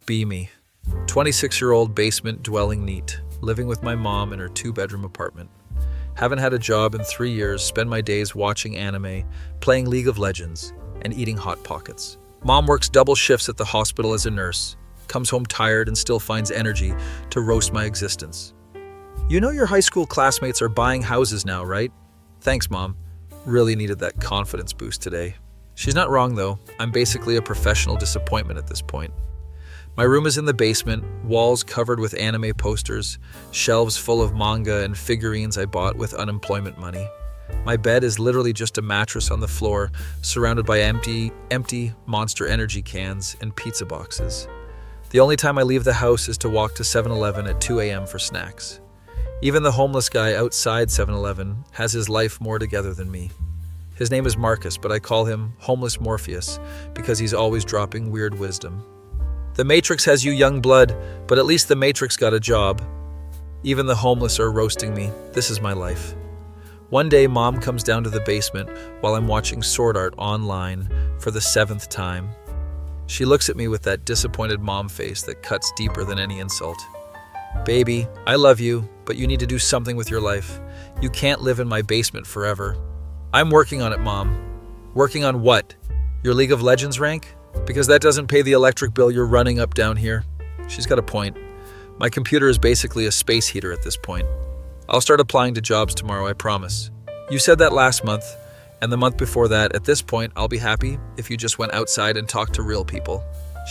be me. 26-year-old basement-dwelling neet, living with my mom in her 2-bedroom apartment. Haven't had a job in 3 years, spend my days watching anime, playing League of Legends, and eating Hot Pockets. Mom works double shifts at the hospital as a nurse, comes home tired and still finds energy to roast my existence. You know your high school classmates are buying houses now, right? Thanks, Mom. Really needed that confidence boost today. She's not wrong, though. I'm basically a professional disappointment at this point. My room is in the basement, walls covered with anime posters, shelves full of manga and figurines I bought with unemployment money. My bed is literally just a mattress on the floor, surrounded by empty Monster Energy cans and pizza boxes. The only time I leave the house is to walk to 7-Eleven at 2 a.m. for snacks. Even the homeless guy outside 7-Eleven has his life more together than me. His name is Marcus, but I call him Homeless Morpheus because he's always dropping weird wisdom. The Matrix has you young blood, but at least the Matrix got a job. Even the homeless are roasting me. This is my life. One day, Mom comes down to the basement while I'm watching Sword Art online for the 7th time. She looks at me with that disappointed mom face that cuts deeper than any insult. Baby, I love you, but you need to do something with your life. You can't live in my basement forever. I'm working on it, Mom. Working on what? Your League of Legends rank? Because that doesn't pay the electric bill you're running up down here. She's got a point. My computer is basically a space heater at this point. I'll start applying to jobs tomorrow, I promise. You said that last month, and the month before that. At this point, I'll be happy if you just went outside and talked to real people.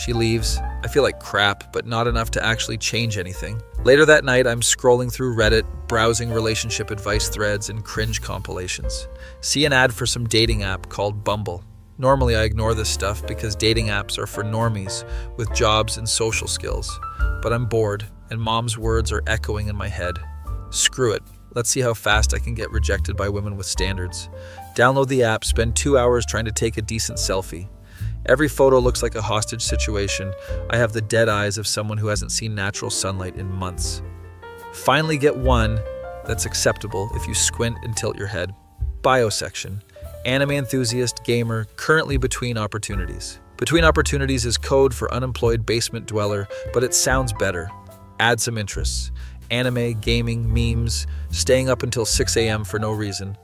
She leaves. I feel like crap, but not enough to actually change anything. Later that night, I'm scrolling through Reddit, browsing relationship advice threads and cringe compilations. See an ad for some dating app called Bumble. Normally, I ignore this stuff because dating apps are for normies with jobs and social skills. But I'm bored, and Mom's words are echoing in my head. Screw it. Let's see how fast I can get rejected by women with standards. Download the app, spend 2 hours trying to take a decent selfie. Every photo looks like a hostage situation. I have the dead eyes of someone who hasn't seen natural sunlight in months. Finally get one that's acceptable if you squint and tilt your head. Bio section. Anime enthusiast, gamer, currently between opportunities. Between opportunities is code for unemployed basement dweller, but it sounds better. Add some interests. Anime, gaming, memes, staying up until 6 a.m. for no reason.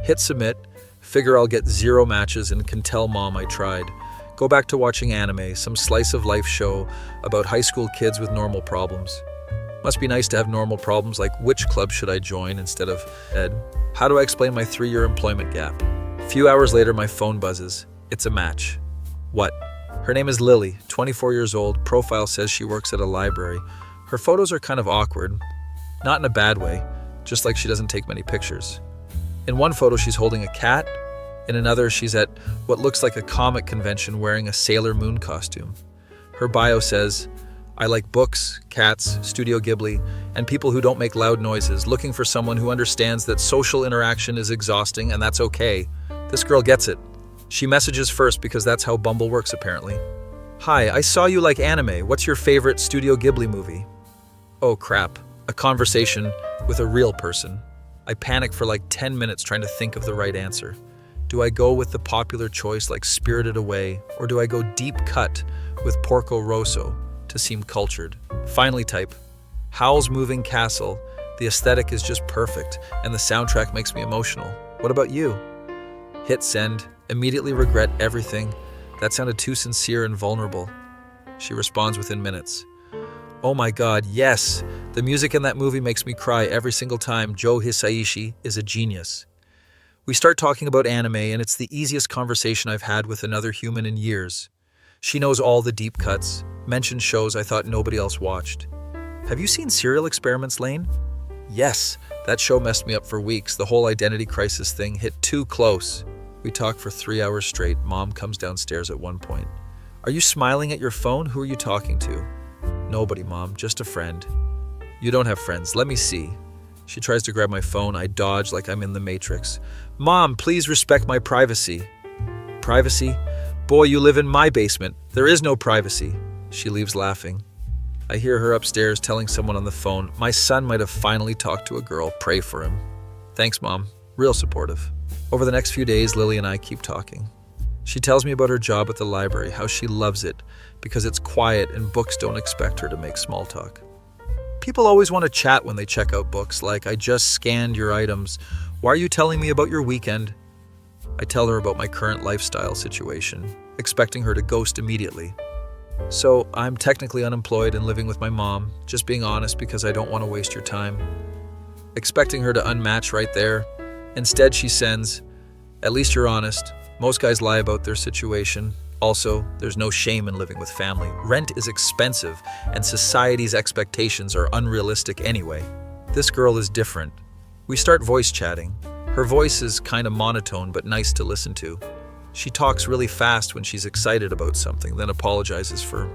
Hit submit. Figure I'll get 0 matches and can tell Mom I tried. Go back to watching anime, some slice of life show about high school kids with normal problems. Must be nice to have normal problems like which club should I join instead of ed. How do I explain my 3-year employment gap? A few hours later, my phone buzzes. It's a match. What? Her name is Lily, 24 years old. Profile says she works at a library. Her photos are kind of awkward. Not in a bad way, just like she doesn't take many pictures. In one photo, she's holding a cat. In another, she's at what looks like a comic convention wearing a Sailor Moon costume. Her bio says, I like books, cats, Studio Ghibli, and people who don't make loud noises, looking for someone who understands that social interaction is exhausting and that's okay. This girl gets it. She messages first because that's how Bumble works apparently. Hi, I saw you like anime. What's your favorite Studio Ghibli movie? Oh crap, a conversation with a real person. I panic for like 10 minutes trying to think of the right answer. Do I go with the popular choice like Spirited Away, or do I go deep cut with Porco Rosso to seem cultured? Finally type, Howl's Moving Castle. The aesthetic is just perfect, and the soundtrack makes me emotional. What about you? Hit send, immediately regret everything. That sounded too sincere and vulnerable. She responds within minutes. Oh my god, yes! The music in that movie makes me cry every single time. Joe Hisaishi is a genius. We start talking about anime, and it's the easiest conversation I've had with another human in years. She knows all the deep cuts, mentions shows I thought nobody else watched. Have you seen Serial Experiments, Lane? Yes, that show messed me up for weeks. The whole identity crisis thing hit too close. We talk for 3 hours straight. Mom comes downstairs at one point. Are you smiling at your phone? Who are you talking to? Nobody, Mom, just a friend. You don't have friends. Let me see. She tries to grab my phone. I dodge like I'm in the Matrix. Mom, please respect my privacy. Privacy? Boy, you live in my basement. There is no privacy. She leaves laughing. I hear her upstairs telling someone on the phone, my son might have finally talked to a girl. Pray for him. Thanks, Mom. Real supportive. Over the next few days, Lily and I keep talking. She tells me about her job at the library, how she loves it because it's quiet and books don't expect her to make small talk. People always want to chat when they check out books, like, I just scanned your items. Why are you telling me about your weekend? I tell her about my current lifestyle situation, expecting her to ghost immediately. So I'm technically unemployed and living with my mom, just being honest because I don't want to waste your time. Expecting her to unmatch right there. Instead, she sends, at least you're honest. Most guys lie about their situation. Also, there's no shame in living with family. Rent is expensive, and society's expectations are unrealistic anyway. This girl is different. We start voice chatting. Her voice is kind of monotone but nice to listen to. She talks really fast when she's excited about something, then apologizes for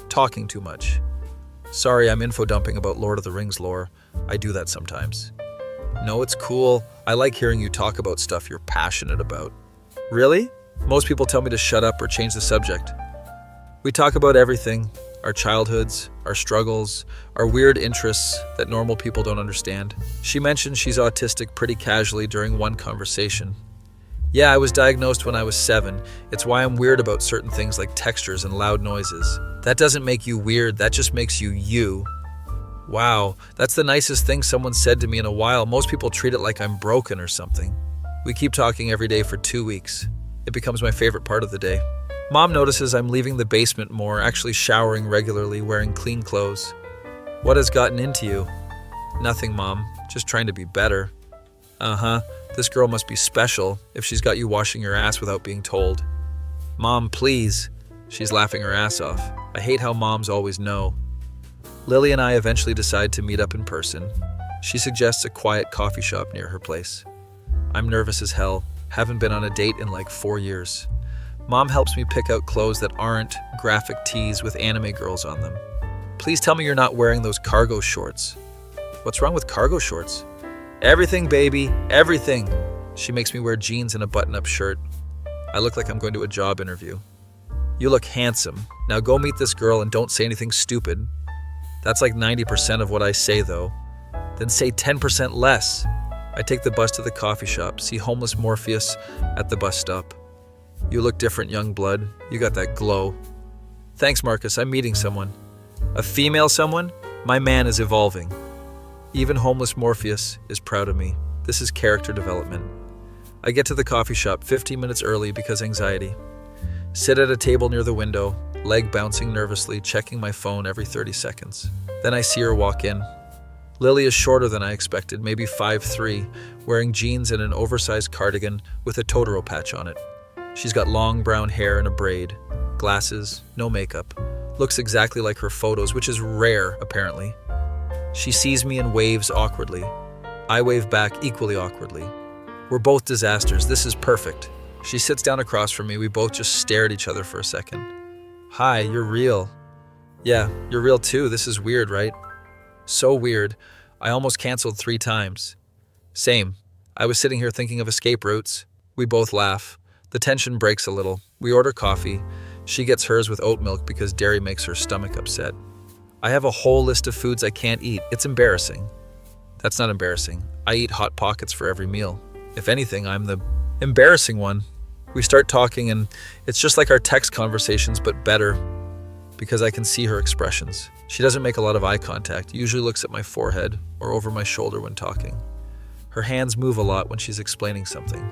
talking too much. Sorry, I'm info dumping about Lord of the Rings lore. I do that sometimes. No, it's cool. I like hearing you talk about stuff you're passionate about. Really? Most people tell me to shut up or change the subject. We talk about everything, our childhoods, our struggles, our weird interests that normal people don't understand. She mentioned she's autistic pretty casually during one conversation. Yeah, I was diagnosed when I was 7. It's why I'm weird about certain things like textures and loud noises. That doesn't make you weird, that just makes you you. Wow, that's the nicest thing someone said to me in a while. Most people treat it like I'm broken or something. We keep talking every day for 2 weeks. It becomes my favorite part of the day. Mom notices I'm leaving the basement more, actually showering regularly, wearing clean clothes. What has gotten into you? Nothing, Mom. Just trying to be better. Uh-huh. This girl must be special if she's got you washing your ass without being told. Mom, please. She's laughing her ass off. I hate how moms always know. Lily and I eventually decide to meet up in person. She suggests a quiet coffee shop near her place. I'm nervous as hell. Haven't been on a date in like 4 years. Mom helps me pick out clothes that aren't graphic tees with anime girls on them. Please tell me you're not wearing those cargo shorts. What's wrong with cargo shorts? Everything, baby, everything. She makes me wear jeans and a button-up shirt. I look like I'm going to a job interview. You look handsome. Now go meet this girl and don't say anything stupid. That's like 90% of what I say, though. Then say 10% less. I take the bus to the coffee shop, see homeless Morpheus at the bus stop. You look different, young blood. You got that glow. Thanks, Marcus. I'm meeting someone. A female someone? My man is evolving. Even homeless Morpheus is proud of me. This is character development. I get to the coffee shop 15 minutes early because anxiety. Sit at a table near the window, leg bouncing nervously, checking my phone every 30 seconds. Then I see her walk in. Lily is shorter than I expected, maybe 5'3", wearing jeans and an oversized cardigan with a Totoro patch on it. She's got long brown hair and a braid, glasses, no makeup. Looks exactly like her photos, which is rare, apparently. She sees me and waves awkwardly. I wave back equally awkwardly. We're both disasters. This is perfect. She sits down across from me. We both just stare at each other for a second. Hi, you're real. Yeah, you're real too. This is weird, right? So weird. I almost canceled 3 times. Same. I was sitting here thinking of escape routes. We both laugh. The tension breaks a little. We order coffee. She gets hers with oat milk because dairy makes her stomach upset. I have a whole list of foods I can't eat. It's embarrassing. That's not embarrassing. I eat Hot Pockets for every meal. If anything, I'm the embarrassing one. We start talking and it's just like our text conversations, but better because I can see her expressions. She doesn't make a lot of eye contact, usually looks at my forehead or over my shoulder when talking. Her hands move a lot when she's explaining something.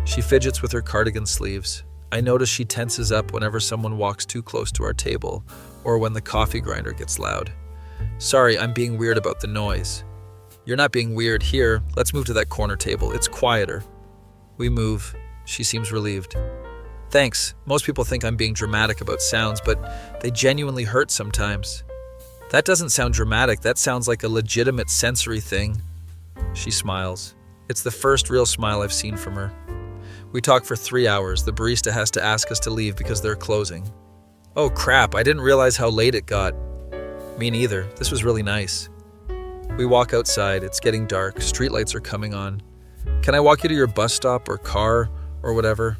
She fidgets with her cardigan sleeves. I notice she tenses up whenever someone walks too close to our table or when the coffee grinder gets loud. Sorry, I'm being weird about the noise. You're not being weird here. Let's move to that corner table. It's quieter. We move. She seems relieved. Thanks. Most people think I'm being dramatic about sounds, but they genuinely hurt sometimes. That doesn't sound dramatic. That sounds like a legitimate sensory thing. She smiles. It's the first real smile I've seen from her. We talk for 3 hours. The barista has to ask us to leave because they're closing. Oh crap, I didn't realize how late it got. Me neither. This was really nice. We walk outside. It's getting dark. Streetlights are coming on. Can I walk you to your bus stop or car or whatever?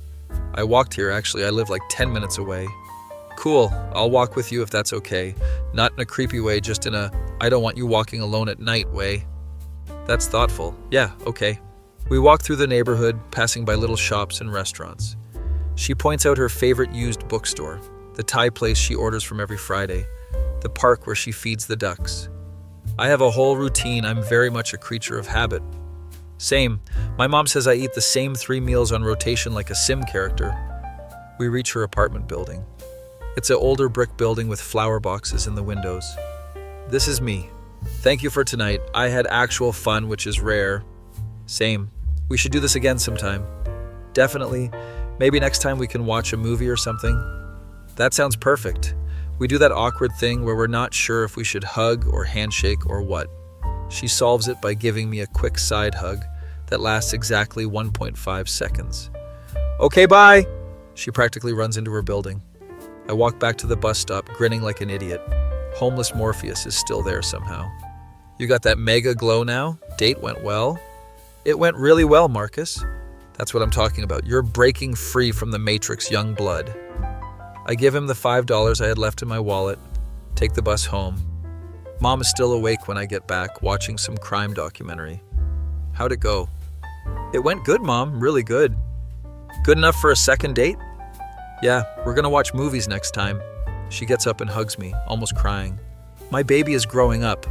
I walked here, actually. I live like 10 minutes away. Cool. I'll walk with you if that's okay. Not in a creepy way, just in a I don't want you walking alone at night way. That's thoughtful. Yeah, okay. We walk through the neighborhood, passing by little shops and restaurants. She points out her favorite used bookstore, the Thai place she orders from every Friday, the park where she feeds the ducks. I have a whole routine. I'm very much a creature of habit. Same. My mom says I eat the same 3 meals on rotation like a sim character. We reach her apartment building. It's an older brick building with flower boxes in the windows. This is me. Thank you for tonight. I had actual fun, which is rare. Same. We should do this again sometime. Definitely. Maybe next time we can watch a movie or something. That sounds perfect. We do that awkward thing where we're not sure if we should hug or handshake or what. She solves it by giving me a quick side hug that lasts exactly 1.5 seconds. Okay, bye! She practically runs into her building. I walk back to the bus stop, grinning like an idiot. Homeless Morpheus is still there somehow. You got that mega glow now? Date went well? It went really well, Marcus. That's what I'm talking about. You're breaking free from the Matrix young blood. I give him the $5 I had left in my wallet, take the bus home. Mom is still awake when I get back, watching some crime documentary. How'd it go? It went good, Mom, really good. Good enough for a second date? Yeah, we're gonna watch movies next time. She gets up and hugs me, almost crying. My baby is growing up.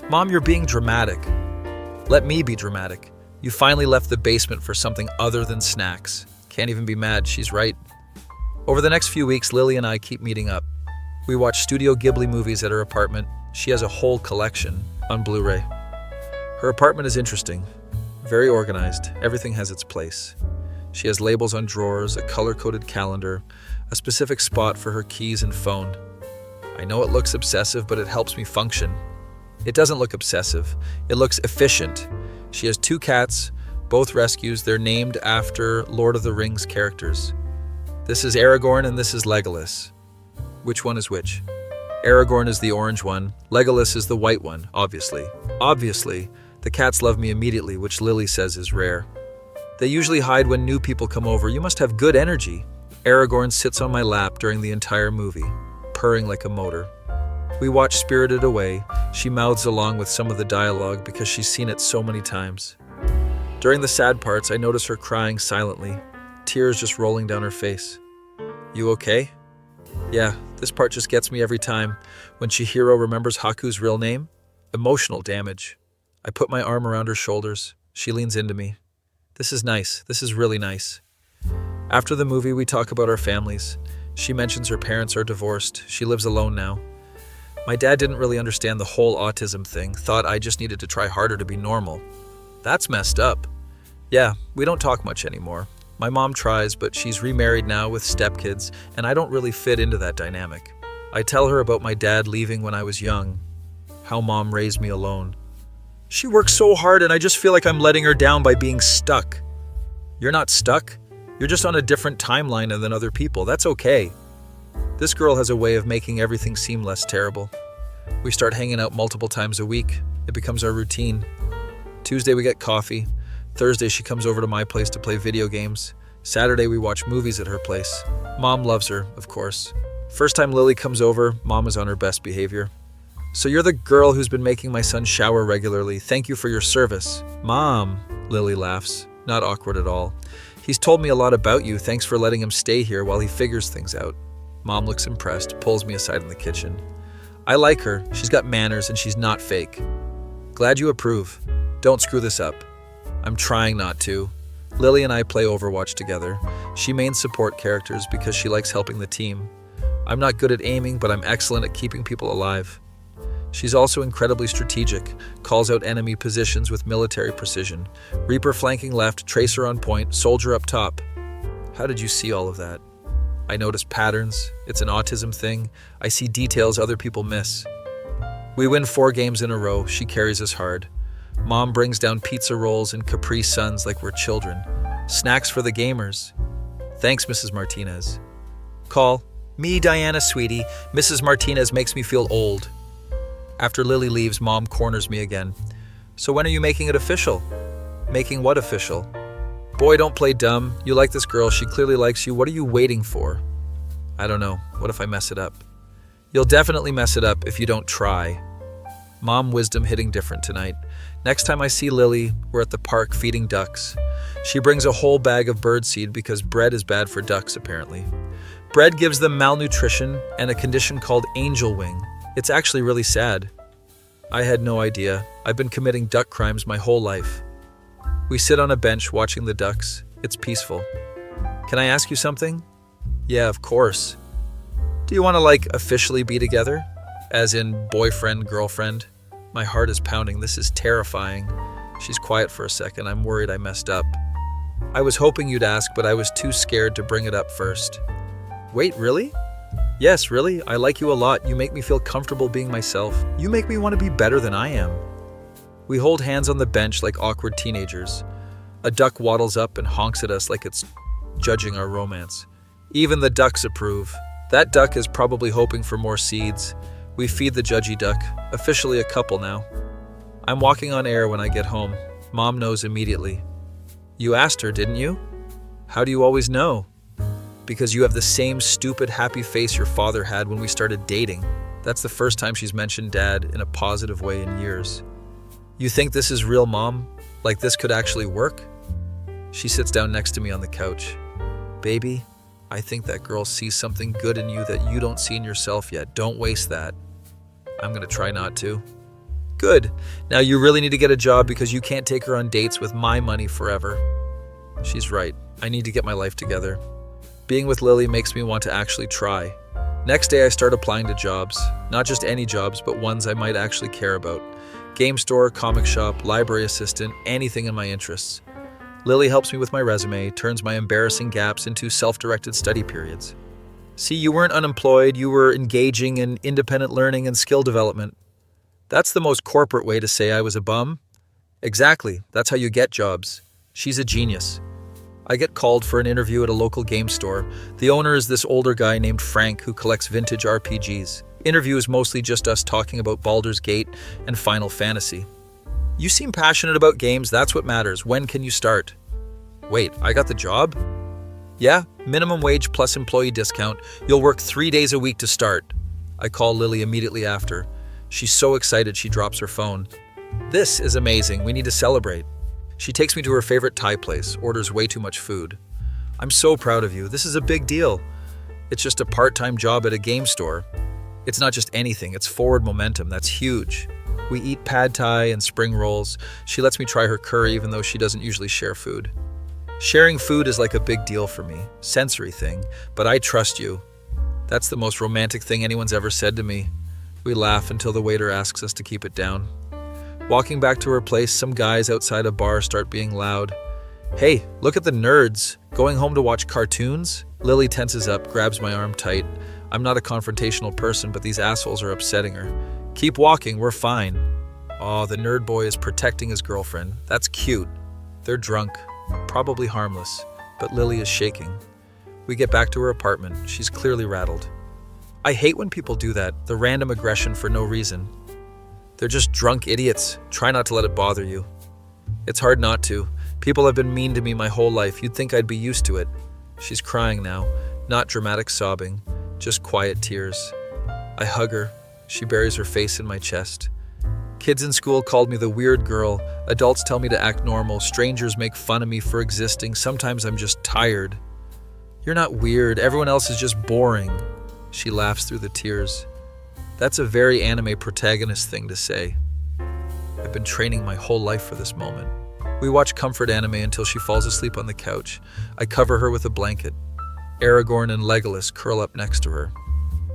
Mom, you're being dramatic. Let me be dramatic. You finally left the basement for something other than snacks. Can't even be mad, she's right. Over the next few weeks, Lily and I keep meeting up. We watch Studio Ghibli movies at her apartment. She has a whole collection on Blu-ray. Her apartment is interesting, very organized. Everything has its place. She has labels on drawers, a color-coded calendar, a specific spot for her keys and phone. I know it looks obsessive, but it helps me function. It doesn't look obsessive. It looks efficient. She has 2 cats, both rescues. They're named after Lord of the Rings characters. This is Aragorn and this is Legolas. Which one is which? Aragorn is the orange one. Legolas is the white one, obviously. Obviously, the cats love me immediately, which Lily says is rare. They usually hide when new people come over. You must have good energy. Aragorn sits on my lap during the entire movie, purring like a motor. We watch Spirited Away. She mouths along with some of the dialogue because she's seen it so many times. During the sad parts, I notice her crying silently, tears just rolling down her face. You okay? Yeah, this part just gets me every time. When Chihiro remembers Haku's real name, emotional damage. I put my arm around her shoulders. She leans into me. This is nice. This is really nice. After the movie, we talk about our families. She mentions her parents are divorced. She lives alone now. My dad didn't really understand the whole autism thing, thought I just needed to try harder to be normal. That's messed up. Yeah, we don't talk much anymore. My mom tries, but she's remarried now with stepkids, and I don't really fit into that dynamic. I tell her about my dad leaving when I was young, how mom raised me alone. She works so hard and I just feel like I'm letting her down by being stuck. You're not stuck. You're just on a different timeline than other people. That's okay. This girl has a way of making everything seem less terrible. We start hanging out multiple times a week. It becomes our routine. Tuesday we get coffee. Thursday she comes over to my place to play video games. Saturday we watch movies at her place. Mom loves her, of course. First time Lily comes over, Mom is on her best behavior. So you're the girl who's been making my son shower regularly. Thank you for your service. Mom, Lily laughs, not awkward at all. He's told me a lot about you. Thanks for letting him stay here while he figures things out. Mom looks impressed, pulls me aside in the kitchen. I like her. She's got manners and she's not fake. Glad you approve. Don't screw this up. I'm trying not to. Lily and I play Overwatch together. She mains support characters because she likes helping the team. I'm not good at aiming, but I'm excellent at keeping people alive. She's also incredibly strategic, calls out enemy positions with military precision. Reaper flanking left, Tracer on point, Soldier up top. How did you see all of that? I notice patterns. It's an autism thing. I see details other people miss. We win 4 games in a row. She carries us hard. Mom brings down pizza rolls and Capri Suns like we're children. Snacks for the gamers. Thanks, Mrs. Martinez. Call. Me, Diana, sweetie. Mrs. Martinez makes me feel old. After Lily leaves, Mom corners me again. So when are you making it official? Making what official? Boy, don't play dumb. You like this girl. She clearly likes you. What are you waiting for? I don't know. What if I mess it up? You'll definitely mess it up if you don't try. Mom wisdom hitting different tonight. Next time I see Lily, we're at the park feeding ducks. She brings a whole bag of birdseed because bread is bad for ducks, apparently. Bread gives them malnutrition and a condition called angel wing. It's actually really sad. I had no idea. I've been committing duck crimes my whole life. We sit on a bench watching the ducks. It's peaceful. Can I ask you something? Yeah, of course. Do you want to officially be together? As in boyfriend, girlfriend? My heart is pounding. This is terrifying. She's quiet for a second. I'm worried I messed up. I was hoping you'd ask, but I was too scared to bring it up first. Wait, really? Yes, really. I like you a lot. You make me feel comfortable being myself. You make me want to be better than I am. We hold hands on the bench like awkward teenagers. A duck waddles up and honks at us like it's judging our romance. Even the ducks approve. That duck is probably hoping for more seeds. We feed the judgy duck, officially a couple now. I'm walking on air when I get home. Mom knows immediately. You asked her, didn't you? How do you always know? Because you have the same stupid happy face your father had when we started dating. That's the first time she's mentioned Dad in a positive way in years. You think this is real, Mom? Like this could actually work? She sits down next to me on the couch. Baby, I think that girl sees something good in you that you don't see in yourself yet. Don't waste that. I'm gonna try not to. Good. Now you really need to get a job because you can't take her on dates with my money forever. She's right. I need to get my life together. Being with Lily makes me want to actually try. Next day I start applying to jobs. Not just any jobs, but ones I might actually care about. Game store, comic shop, library assistant, anything in my interests. Lily helps me with my resume, turns my embarrassing gaps into self-directed study periods. See, you weren't unemployed, you were engaging in independent learning and skill development. That's the most corporate way to say I was a bum. Exactly, that's how you get jobs. She's a genius. I get called for an interview at a local game store. The owner is this older guy named Frank who collects vintage RPGs. Interview is mostly just us talking about Baldur's Gate and Final Fantasy. You seem passionate about games, that's what matters. When can you start? Wait, I got the job? Yeah, minimum wage plus employee discount. You'll work 3 days a week to start. I call Lily immediately after. She's so excited she drops her phone. This is amazing, we need to celebrate. She takes me to her favorite Thai place, orders way too much food. I'm so proud of you, this is a big deal. It's just a part-time job at a game store. It's not just anything, it's forward momentum, that's huge. We eat pad thai and spring rolls. She lets me try her curry even though she doesn't usually share food. Sharing food is like a big deal for me, sensory thing, but I trust you. That's the most romantic thing anyone's ever said to me. We laugh until the waiter asks us to keep it down. Walking back to her place, some guys outside a bar start being loud. Hey, look at the nerds. Going home to watch cartoons? Lily tenses up, grabs my arm tight. I'm not a confrontational person, but these assholes are upsetting her. Keep walking, we're fine. Oh, the nerd boy is protecting his girlfriend. That's cute. They're drunk, probably harmless, but Lily is shaking. We get back to her apartment. She's clearly rattled. I hate when people do that, the random aggression for no reason. They're just drunk idiots. Try not to let it bother you. It's hard not to. People have been mean to me my whole life. You'd think I'd be used to it. She's crying now, not dramatic sobbing, just quiet tears. I hug her. She buries her face in my chest. Kids in school called me the weird girl. Adults tell me to act normal. Strangers make fun of me for existing. Sometimes I'm just tired. You're not weird. Everyone else is just boring. She laughs through the tears. That's a very anime protagonist thing to say. I've been training my whole life for this moment. We watch comfort anime until she falls asleep on the couch. I cover her with a blanket. Aragorn and Legolas curl up next to her.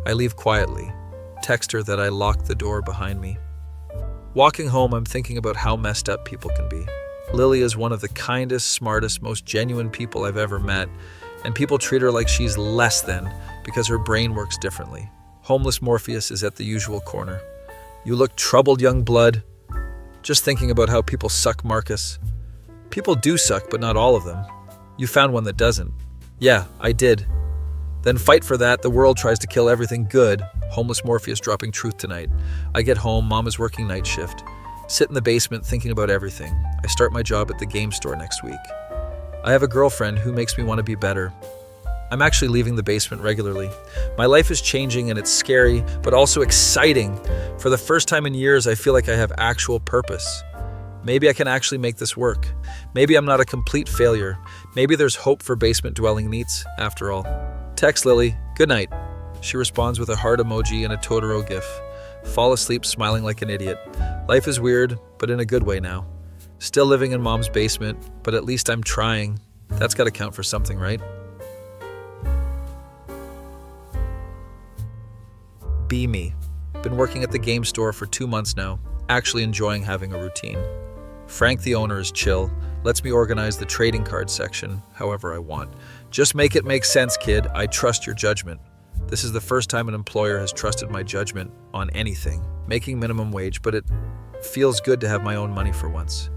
I leave quietly, text her that I locked the door behind me. Walking home, I'm thinking about how messed up people can be. Lily is one of the kindest, smartest, most genuine people I've ever met, and people treat her like she's less than because her brain works differently. Homeless Morpheus is at the usual corner. You look troubled, young blood. Just thinking about how people suck, Marcus. People do suck, but not all of them. You found one that doesn't. Yeah, I did. Then fight for that. The world tries to kill everything good. Homeless Morpheus dropping truth tonight. I get home, Mom is working night shift. Sit in the basement thinking about everything. I start my job at the game store next week. I have a girlfriend who makes me want to be better. I'm actually leaving the basement regularly. My life is changing and it's scary, but also exciting. For the first time in years, I feel like I have actual purpose. Maybe I can actually make this work. Maybe I'm not a complete failure. Maybe there's hope for basement-dwelling neets, after all. Text Lily, good night. She responds with a heart emoji and a Totoro gif. Fall asleep smiling like an idiot. Life is weird, but in a good way now. Still living in mom's basement, but at least I'm trying. That's gotta count for something, right? Be me. Been working at the game store for 2 months now, actually enjoying having a routine. Frank, the owner, is chill, lets me organize the trading card section however I want. Just make it make sense, kid. I trust your judgment. This is the first time an employer has trusted my judgment on anything. Making minimum wage, but it feels good to have my own money for once.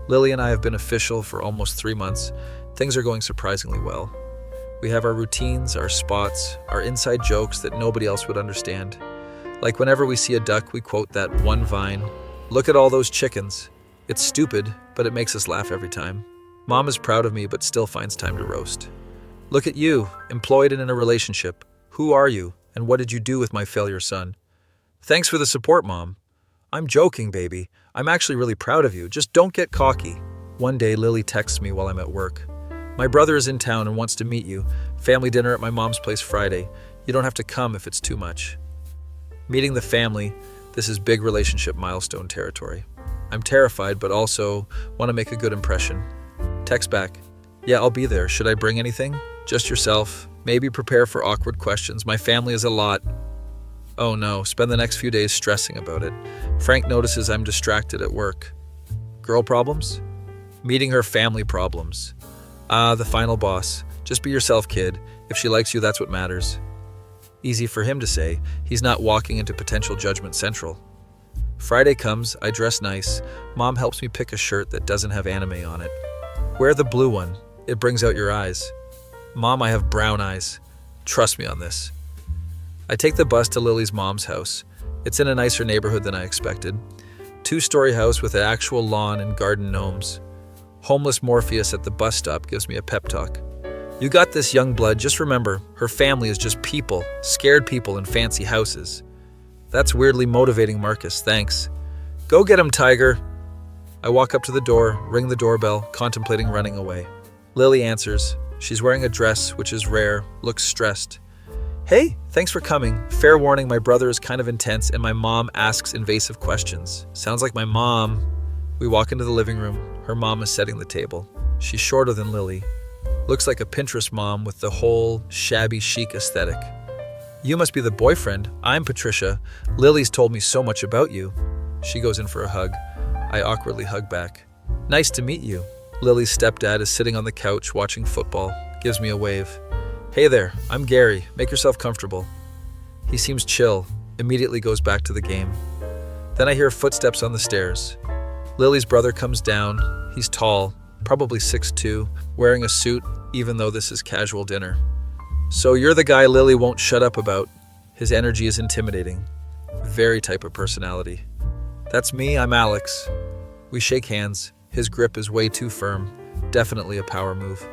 Lily and I have been official for almost 3 months. Things are going surprisingly well. We have our routines, our spots, our inside jokes that nobody else would understand. Like whenever we see a duck, we quote that one vine, "Look at all those chickens." It's stupid, but it makes us laugh every time. Mom is proud of me, but still finds time to roast. Look at you, employed and in a relationship. Who are you, and what did you do with my failure son? Thanks for the support, Mom. I'm joking, baby. I'm actually really proud of you. Just don't get cocky. One day, Lily texts me while I'm at work. My brother is in town and wants to meet you. Family dinner at my mom's place Friday. You don't have to come if it's too much. Meeting the family, this is big relationship milestone territory. I'm terrified, but also want to make a good impression. Text back. Yeah, I'll be there. Should I bring anything? Just yourself. Maybe prepare for awkward questions. My family is a lot. Oh no, spend the next few days stressing about it. Frank notices I'm distracted at work. Girl problems? Meeting her family problems. The final boss. Just be yourself, kid. If she likes you, that's what matters. Easy for him to say. He's not walking into potential judgment central. Friday comes, I dress nice. Mom helps me pick a shirt that doesn't have anime on it. Wear the blue one. It brings out your eyes. Mom, I have brown eyes. Trust me on this. I take the bus to Lily's mom's house. It's in a nicer neighborhood than I expected. 2-story house with an actual lawn and garden gnomes. Homeless Morpheus at the bus stop gives me a pep talk. You got this, young blood. Just remember, her family is just people, scared people in fancy houses. That's weirdly motivating, Marcus. Thanks. Go get him, Tiger. I walk up to the door, ring the doorbell, contemplating running away. Lily answers. She's wearing a dress, which is rare, looks stressed. Hey, thanks for coming. Fair warning, my brother is kind of intense and my mom asks invasive questions. Sounds like my mom. We walk into the living room. Her mom is setting the table. She's shorter than Lily. Looks like a Pinterest mom with the whole shabby chic aesthetic. You must be the boyfriend. I'm Patricia. Lily's told me so much about you. She goes in for a hug. I awkwardly hug back. Nice to meet you. Lily's stepdad is sitting on the couch watching football. Gives me a wave. Hey there, I'm Gary. Make yourself comfortable. He seems chill. Immediately goes back to the game. Then I hear footsteps on the stairs. Lily's brother comes down. He's tall, probably 6'2", wearing a suit, even though this is casual dinner. So you're the guy Lily won't shut up about. His energy is intimidating. Very type of personality. That's me, I'm Alex. We shake hands. His grip is way too firm. Definitely a power move.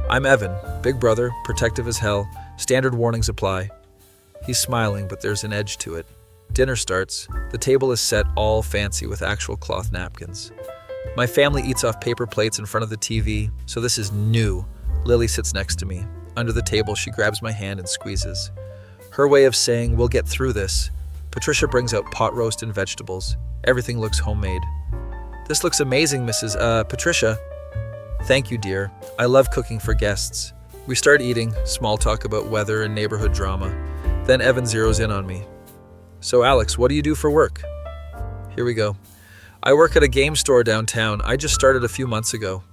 I'm Evan, big brother, protective as hell. Standard warnings apply. He's smiling, but there's an edge to it. Dinner starts. The table is set all fancy with actual cloth napkins. My family eats off paper plates in front of the TV, so this is new. Lily sits next to me. Under the table, she grabs my hand and squeezes. Her way of saying, we'll get through this. Patricia brings out pot roast and vegetables. Everything looks homemade. This looks amazing, Mrs. Patricia. Thank you, dear. I love cooking for guests. We start eating, small talk about weather and neighborhood drama. Then Evan zeroes in on me. So Alex, what do you do for work? Here we go. I work at a game store downtown. I just started a few months ago.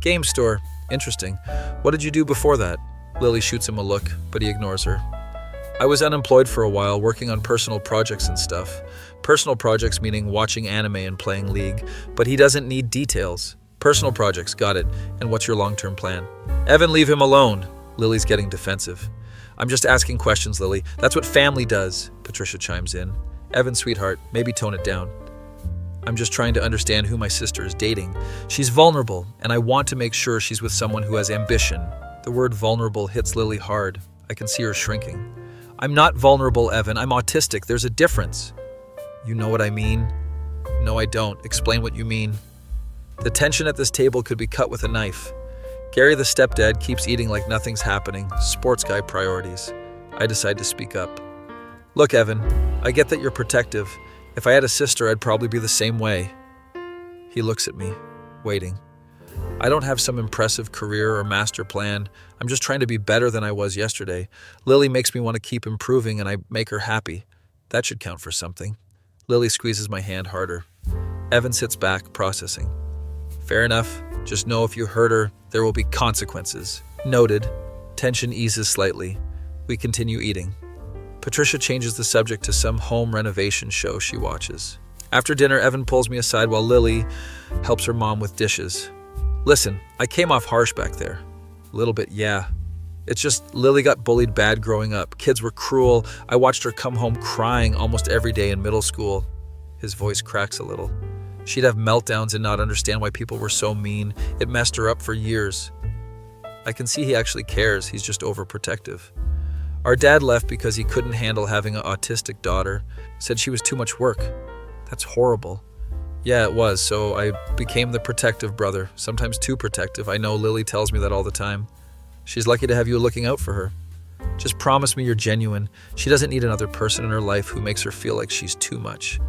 Game store. Interesting. What did you do before that? Lily shoots him a look, but he ignores her. I was unemployed for a while, working on personal projects and stuff. Personal projects meaning watching anime and playing League, but he doesn't need details. Personal projects, got it. And what's your long-term plan? Evan, leave him alone. Lily's getting defensive. I'm just asking questions, Lily. That's what family does, Patricia chimes in. Evan, sweetheart, maybe tone it down. I'm just trying to understand who my sister is dating. She's vulnerable, and I want to make sure she's with someone who has ambition. The word vulnerable hits Lily hard. I can see her shrinking. I'm not vulnerable, Evan. I'm autistic. There's a difference. You know what I mean? No, I don't. Explain what you mean. The tension at this table could be cut with a knife. Gary, the stepdad, keeps eating like nothing's happening. Sports guy priorities. I decide to speak up. Look, Evan, I get that you're protective. If I had a sister, I'd probably be the same way. He looks at me, waiting. I don't have some impressive career or master plan. I'm just trying to be better than I was yesterday. Lily makes me want to keep improving, and I make her happy. That should count for something. Lily squeezes my hand harder. Evan sits back, processing. Fair enough. Just know if you hurt her, there will be consequences. Noted. Tension eases slightly. We continue eating. Patricia changes the subject to some home renovation show she watches. After dinner, Evan pulls me aside while Lily helps her mom with dishes. Listen, I came off harsh back there. A little bit, yeah. It's just Lily got bullied bad growing up. Kids were cruel. I watched her come home crying almost every day in middle school. His voice cracks a little. She'd have meltdowns and not understand why people were so mean. It messed her up for years. I can see he actually cares. He's just overprotective. Our dad left because he couldn't handle having an autistic daughter. Said she was too much work. That's horrible. Yeah, it was, so I became the protective brother, sometimes too protective. I know Lily tells me that all the time. She's lucky to have you looking out for her. Just promise me you're genuine. She doesn't need another person in her life who makes her feel like she's too much.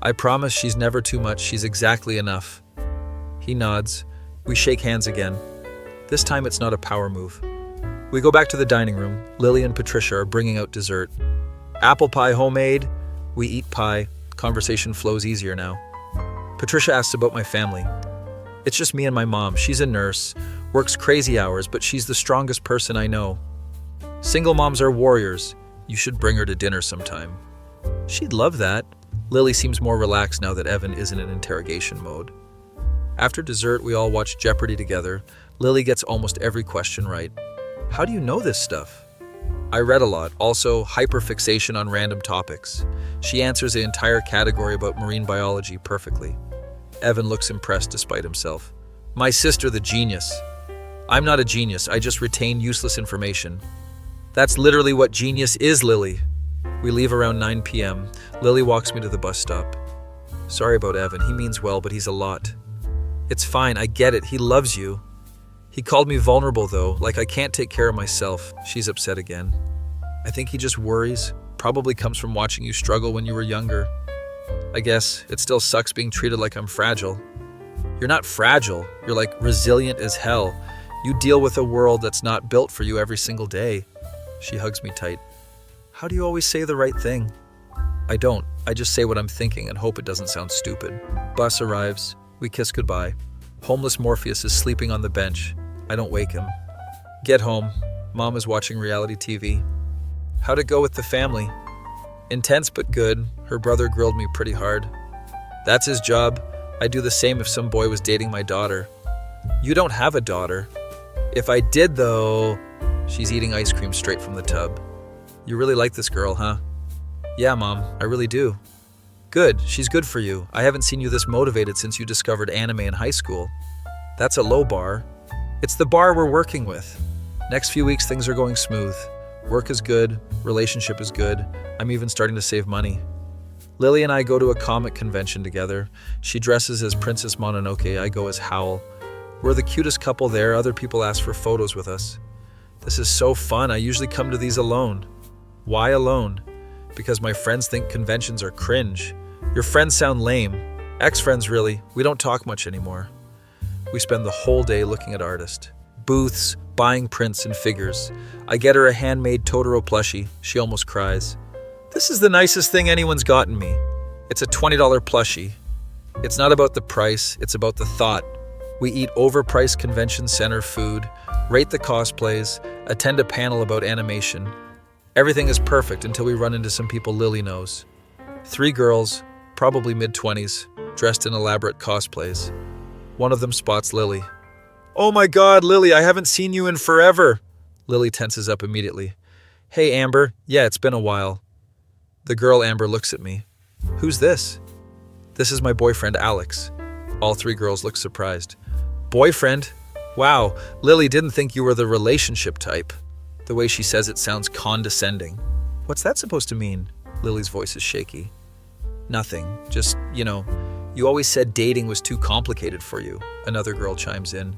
I promise she's never too much. She's exactly enough. He nods. We shake hands again. This time it's not a power move. We go back to the dining room. Lily and Patricia are bringing out dessert. Apple pie homemade. We eat pie. Conversation flows easier now. Patricia asks about my family. It's just me and my mom. She's a nurse, works crazy hours, but she's the strongest person I know. Single moms are warriors. You should bring her to dinner sometime. She'd love that. Lily seems more relaxed now that Evan isn't in interrogation mode. After dessert, we all watch Jeopardy together. Lily gets almost every question right. How do you know this stuff? I read a lot, also hyperfixation on random topics. She answers the entire category about marine biology perfectly. Evan looks impressed despite himself. My sister, the genius. I'm not a genius, I just retain useless information. That's literally what genius is, Lily. We leave around 9 p.m. Lily walks me to the bus stop. Sorry about Evan, he means well, but he's a lot. It's fine, I get it, he loves you. He called me vulnerable though, like I can't take care of myself. She's upset again. I think he just worries. Probably comes from watching you struggle when you were younger. I guess it still sucks being treated like I'm fragile. You're not fragile, you're like resilient as hell. You deal with a world that's not built for you every single day. She hugs me tight. How do you always say the right thing? I don't. I just say what I'm thinking and hope it doesn't sound stupid. Bus arrives. We kiss goodbye. Homeless Morpheus is sleeping on the bench. I don't wake him. Get home. Mom is watching reality TV. How'd it go with the family? Intense but good. Her brother grilled me pretty hard. That's his job. I'd do the same if some boy was dating my daughter. You don't have a daughter. If I did, though... She's eating ice cream straight from the tub. You really like this girl, huh? Yeah, Mom, I really do. Good, she's good for you. I haven't seen you this motivated since you discovered anime in high school. That's a low bar. It's the bar we're working with. Next few weeks, things are going smooth. Work is good, relationship is good. I'm even starting to save money. Lily and I go to a comic convention together. She dresses as Princess Mononoke, I go as Howl. We're the cutest couple there. Other people ask for photos with us. This is so fun. I usually come to these alone. Why alone? Because my friends think conventions are cringe. Your friends sound lame. Ex-friends, really. We don't talk much anymore. We spend the whole day looking at artists. Booths, buying prints and figures. I get her a handmade Totoro plushie. She almost cries. This is the nicest thing anyone's gotten me. It's a $20 plushie. It's not about the price, it's about the thought. We eat overpriced convention center food, rate the cosplays, attend a panel about animation. Everything is perfect until we run into some people Lily knows. 3 girls, probably mid-20s, dressed in elaborate cosplays. One of them spots Lily. Oh my God, Lily, I haven't seen you in forever. Lily tenses up immediately. Hey, Amber. Yeah, it's been a while. The girl Amber looks at me. Who's this? This is my boyfriend, Alex. All 3 girls look surprised. Boyfriend? Wow, Lily didn't think you were the relationship type. The way she says it sounds condescending. What's that supposed to mean? Lily's voice is shaky. Nothing. Just, you always said dating was too complicated for you. Another girl chimes in.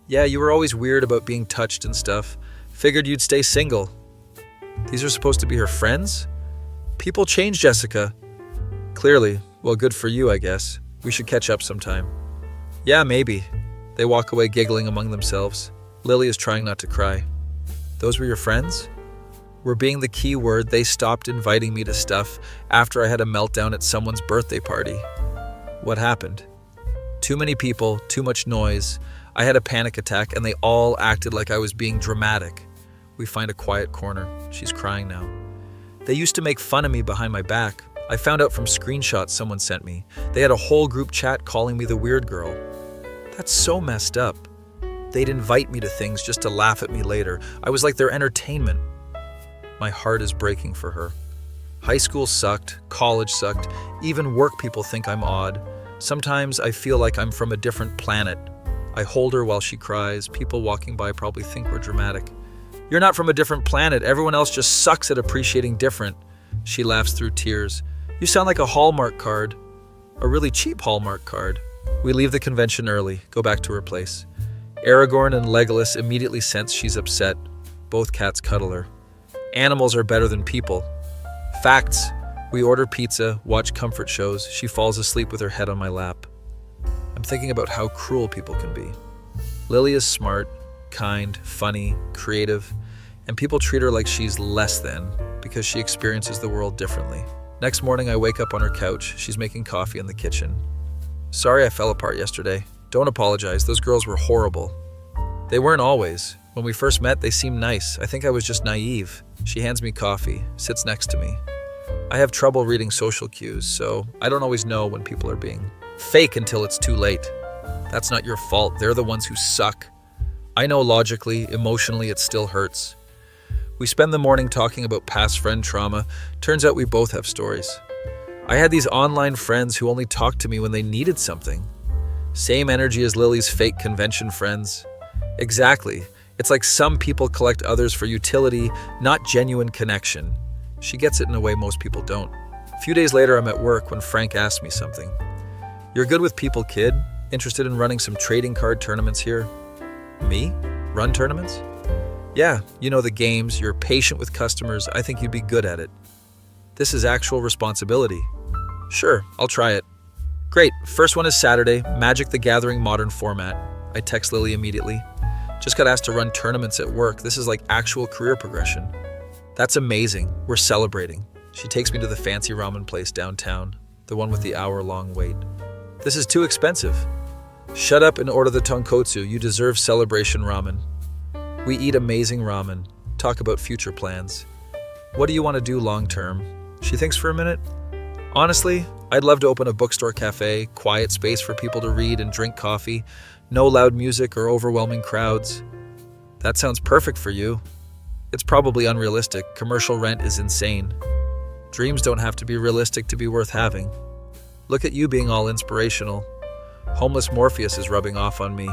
Yeah, you were always weird about being touched and stuff. Figured you'd stay single. These are supposed to be her friends? People change, Jessica. Clearly. Well, good for you, I guess. We should catch up sometime. Yeah, maybe. They walk away giggling among themselves. Lily is trying not to cry. Those were your friends? Were being the key word, they stopped inviting me to stuff after I had a meltdown at someone's birthday party. What happened? Too many people, too much noise. I had a panic attack and they all acted like I was being dramatic. We find a quiet corner. She's crying now. They used to make fun of me behind my back. I found out from screenshots someone sent me. They had a whole group chat calling me the weird girl. That's so messed up. They'd invite me to things just to laugh at me later. I was like their entertainment. My heart is breaking for her. High school sucked, college sucked, even work people think I'm odd. Sometimes I feel like I'm from a different planet. I hold her while she cries. People walking by probably think we're dramatic. You're not from a different planet. Everyone else just sucks at appreciating different. She laughs through tears. You sound like a Hallmark card. A really cheap Hallmark card. We leave the convention early, go back to her place. Aragorn and Legolas immediately sense she's upset. Both cats cuddle her. Animals are better than people. Facts. We order pizza, watch comfort shows. She falls asleep with her head on my lap. I'm thinking about how cruel people can be. Lily is smart, kind, funny, creative, and people treat her like she's less than because she experiences the world differently. Next morning, I wake up on her couch. She's making coffee in the kitchen. Sorry I fell apart yesterday. Don't apologize. Those girls were horrible. They weren't always. When we first met, they seemed nice. I think I was just naive. She hands me coffee, sits next to me. I have trouble reading social cues, so I don't always know when people are being fake until it's too late. That's not your fault. They're the ones who suck. I know logically, emotionally, it still hurts. We spend the morning talking about past friend trauma. Turns out we both have stories. I had these online friends who only talked to me when they needed something. Same energy as Lily's fake convention friends. Exactly. It's like some people collect others for utility, not genuine connection. She gets it in a way most people don't. A few days later, I'm at work when Frank asks me something. You're good with people, kid? Interested in running some trading card tournaments here? Me? Run tournaments? Yeah, you know the games, you're patient with customers, I think you'd be good at it. This is actual responsibility. Sure, I'll try it. Great, first one is Saturday, Magic the Gathering modern format. I text Lily immediately. Just got asked to run tournaments at work. This is like actual career progression. That's amazing. We're celebrating. She takes me to the fancy ramen place downtown, the one with the hour-long wait. This is too expensive. Shut up and order the tonkotsu. You deserve celebration ramen. We eat amazing ramen, talk about future plans. What do you want to do long term? She thinks for a minute. Honestly, I'd love to open a bookstore cafe, quiet space for people to read and drink coffee, no loud music or overwhelming crowds. That sounds perfect for you. It's probably unrealistic. Commercial rent is insane. Dreams don't have to be realistic to be worth having. Look at you being all inspirational. Homeless Morpheus is rubbing off on me.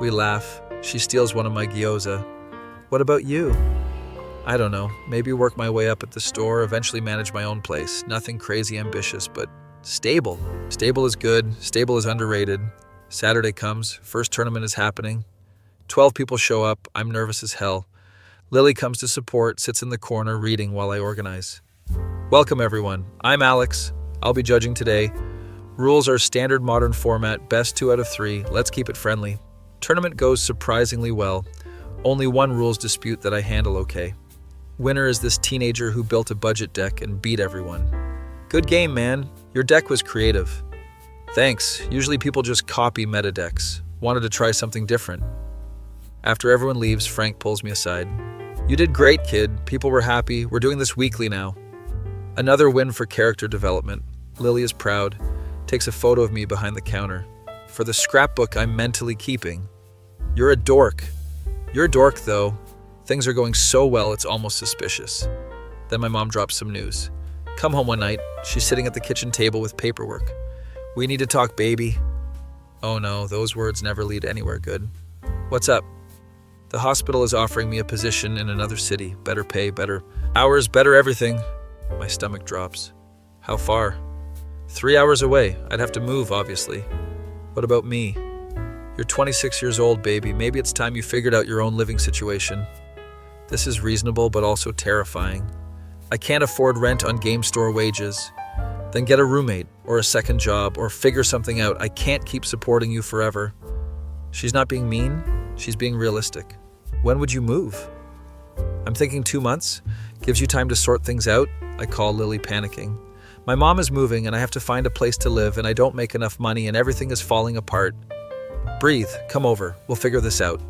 We laugh. She steals one of my gyoza. What about you? I don't know. Maybe work my way up at the store, eventually manage my own place. Nothing crazy ambitious, but stable. Stable is good. Stable is underrated. Saturday comes. First tournament is happening. 12 people show up. I'm nervous as hell. Lily comes to support, sits in the corner reading while I organize. Welcome everyone. I'm Alex. I'll be judging today. Rules are standard modern format, best 2 out of 3. Let's keep it friendly. Tournament goes surprisingly well. Only one rules dispute that I handle okay. Winner is this teenager who built a budget deck and beat everyone. Good game, man. Your deck was creative. Thanks. Usually people just copy meta decks. Wanted to try something different. After everyone leaves, Frank pulls me aside. You did great, kid. People were happy. We're doing this weekly now. Another win for character development. Lily is proud. Takes a photo of me behind the counter. For the scrapbook I'm mentally keeping. You're a dork. You're a dork, though. Things are going so well, it's almost suspicious. Then my mom drops some news. Come home one night. She's sitting at the kitchen table with paperwork. We need to talk, baby. Oh no, those words never lead anywhere good. What's up? The hospital is offering me a position in another city. Better pay, better hours, better everything. My stomach drops. How far? 3 hours away. I'd have to move, obviously. What about me? You're 26 years old, baby. Maybe it's time you figured out your own living situation. This is reasonable, but also terrifying. I can't afford rent on game store wages. Then get a roommate, or a second job, or figure something out. I can't keep supporting you forever. She's not being mean. She's being realistic. When would you move? I'm thinking 2 months. Gives you time to sort things out. I call Lily, panicking. My mom is moving and I have to find a place to live and I don't make enough money and everything is falling apart. Breathe, come over, we'll figure this out.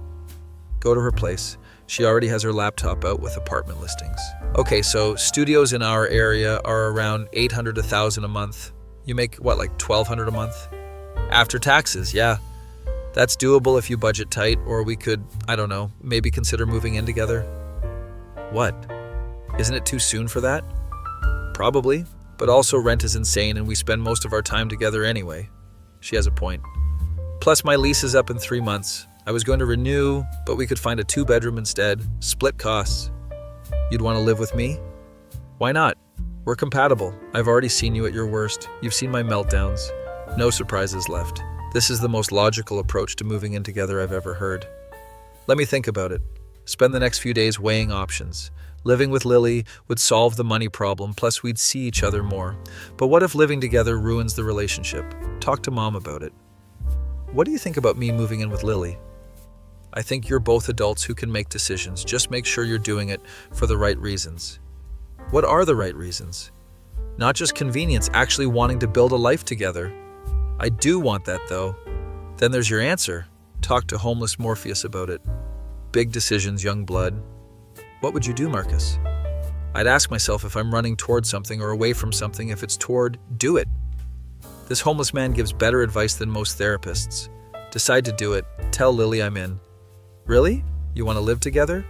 Go to her place. She already has her laptop out with apartment listings. Okay, so studios in our area are around $800 to $1,000 a month. You make what, like $1,200 a month? After taxes, yeah. That's doable if you budget tight, or we could, I don't know, maybe consider moving in together. What? Isn't it too soon for that? Probably, but also rent is insane and we spend most of our time together anyway. She has a point. Plus my lease is up in 3 months. I was going to renew, but we could find a 2-bedroom instead. Split costs. You'd want to live with me? Why not? We're compatible. I've already seen you at your worst. You've seen my meltdowns. No surprises left. This is the most logical approach to moving in together I've ever heard. Let me think about it. Spend the next few days weighing options. Living with Lily would solve the money problem, plus we'd see each other more. But what if living together ruins the relationship? Talk to Mom about it. What do you think about me moving in with Lily? I think you're both adults who can make decisions. Just make sure you're doing it for the right reasons. What are the right reasons? Not just convenience, actually wanting to build a life together. I do want that, though. Then there's your answer. Talk to homeless Morpheus about it. Big decisions, young blood. What would you do, Marcus? I'd ask myself if I'm running toward something or away from something. If it's toward, do it. This homeless man gives better advice than most therapists. Decide to do it. Tell Lily I'm in. Really? You want to live together?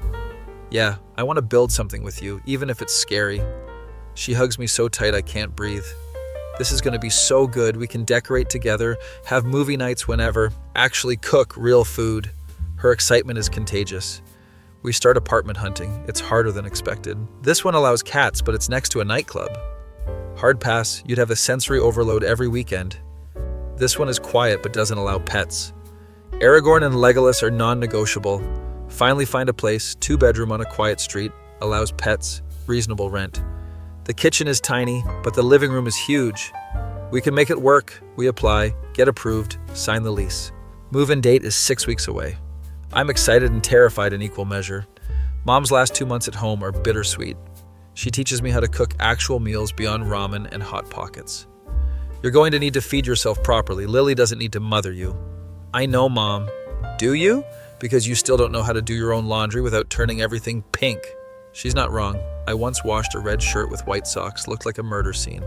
Yeah, I want to build something with you, even if it's scary. She hugs me so tight I can't breathe. This is going to be so good. We can decorate together, have movie nights whenever, actually cook real food. Her excitement is contagious. We start apartment hunting. It's harder than expected. This one allows cats, but it's next to a nightclub. Hard pass. You'd have a sensory overload every weekend. This one is quiet but doesn't allow pets. Aragorn and Legolas are non-negotiable. Finally find a place, 2-bedroom on a quiet street, allows pets, reasonable rent. The kitchen is tiny, but the living room is huge. We can make it work. We apply, get approved, sign the lease. Move-in date is 6 weeks away. I'm excited and terrified in equal measure. Mom's last 2 months at home are bittersweet. She teaches me how to cook actual meals beyond ramen and Hot Pockets. You're going to need to feed yourself properly. Lily doesn't need to mother you. I know, Mom. Do you? Because you still don't know how to do your own laundry without turning everything pink. She's not wrong. I once washed a red shirt with white socks. Looked like a murder scene.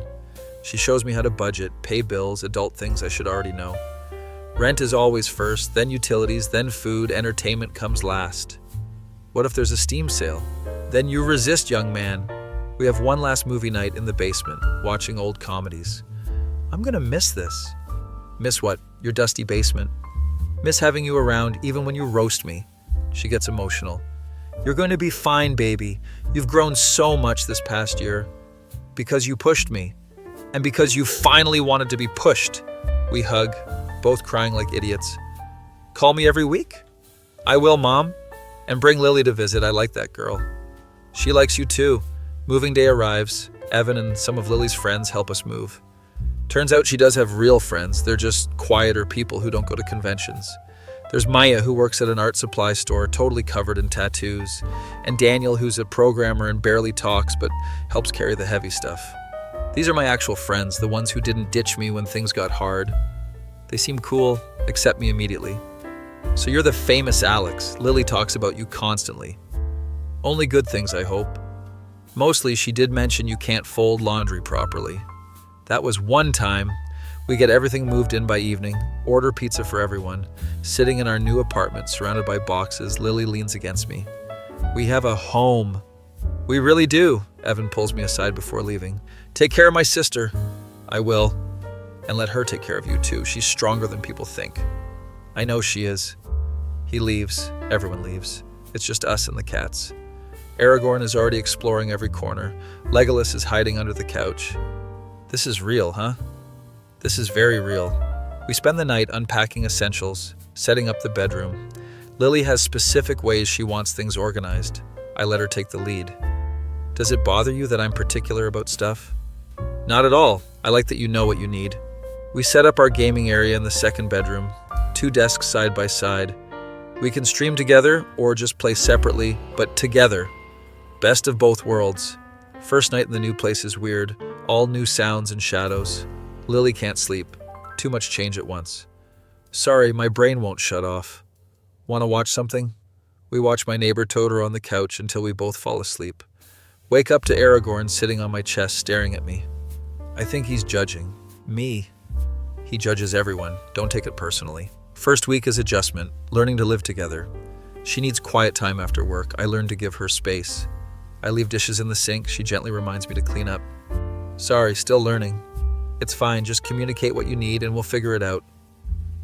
She shows me how to budget, pay bills, adult things I should already know. Rent is always first, then utilities, then food, entertainment comes last. What if there's a Steam sale? Then you resist, young man. We have one last movie night in the basement, watching old comedies. I'm gonna miss this. Miss what? Your dusty basement. Miss having you around even when you roast me. She gets emotional. You're going to be fine, baby. You've grown so much this past year. Because you pushed me. And because you finally wanted to be pushed. We hug, both crying like idiots. Call me every week? I will, Mom. And bring Lily to visit. I like that girl. She likes you too. Moving day arrives. Evan and some of Lily's friends help us move. Turns out she does have real friends. They're just quieter people who don't go to conventions. There's Maya, who works at an art supply store, totally covered in tattoos. And Daniel, who's a programmer and barely talks, but helps carry the heavy stuff. These are my actual friends, the ones who didn't ditch me when things got hard. They seem cool, accept me immediately. So you're the famous Alex. Lily talks about you constantly. Only good things, I hope. Mostly, she did mention you can't fold laundry properly. That was one time. We get everything moved in by evening, order pizza for everyone. Sitting in our new apartment, surrounded by boxes, Lily leans against me. We have a home. We really do. Evan pulls me aside before leaving. Take care of my sister. I will. And let her take care of you too. She's stronger than people think. I know she is. He leaves. Everyone leaves. It's just us and the cats. Aragorn is already exploring every corner. Legolas is hiding under the couch. This is real, huh? This is very real. We spend the night unpacking essentials, setting up the bedroom. Lily has specific ways she wants things organized. I let her take the lead. Does it bother you that I'm particular about stuff? Not at all. I like that you know what you need. We set up our gaming area in the second bedroom, 2 desks side by side. We can stream together or just play separately, but together. Best of both worlds. First night in the new place is weird. All new sounds and shadows. Lily can't sleep. Too much change at once. Sorry, my brain won't shut off. Want to watch something? We watch My Neighbor Totoro on the couch until we both fall asleep. Wake up to Aragorn sitting on my chest staring at me. I think he's judging. Me. He judges everyone. Don't take it personally. First week is adjustment, learning to live together. She needs quiet time after work. I learn to give her space. I leave dishes in the sink. She gently reminds me to clean up. Sorry, still learning. It's fine, just communicate what you need and we'll figure it out.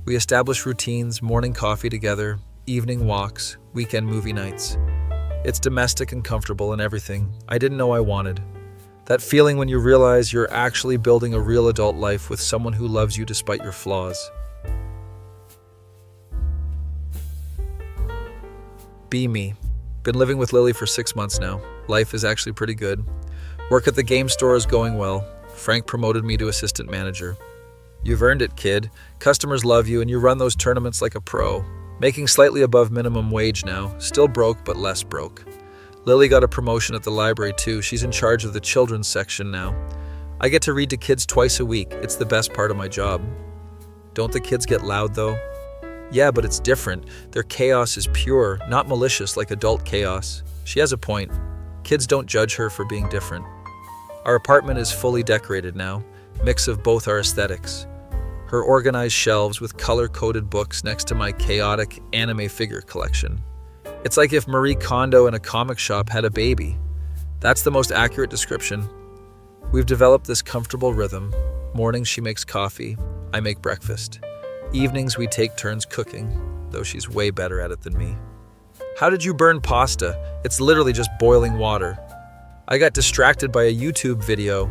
We establish routines, morning coffee together, evening walks, weekend movie nights. It's domestic and comfortable and everything I didn't know I wanted. That feeling when you realize you're actually building a real adult life with someone who loves you despite your flaws. Be me. Been living with Lily for 6 months now. Life is actually pretty good. Work at the game store is going well. Frank promoted me to assistant manager. You've earned it, kid. Customers love you and you run those tournaments like a pro. Making slightly above minimum wage now. Still broke, but less broke. Lily got a promotion at the library too. She's in charge of the children's section now. I get to read to kids twice a week. It's the best part of my job. Don't the kids get loud though? Yeah, but it's different. Their chaos is pure, not malicious like adult chaos. She has a point. Kids don't judge her for being different. Our apartment is fully decorated now, mix of both our aesthetics. Her organized shelves with color-coded books next to my chaotic anime figure collection. It's like if Marie Kondo in a comic shop had a baby. That's the most accurate description. We've developed this comfortable rhythm. Mornings she makes coffee, I make breakfast. Evenings we take turns cooking, though she's way better at it than me. How did you burn pasta? It's literally just boiling water. I got distracted by a YouTube video.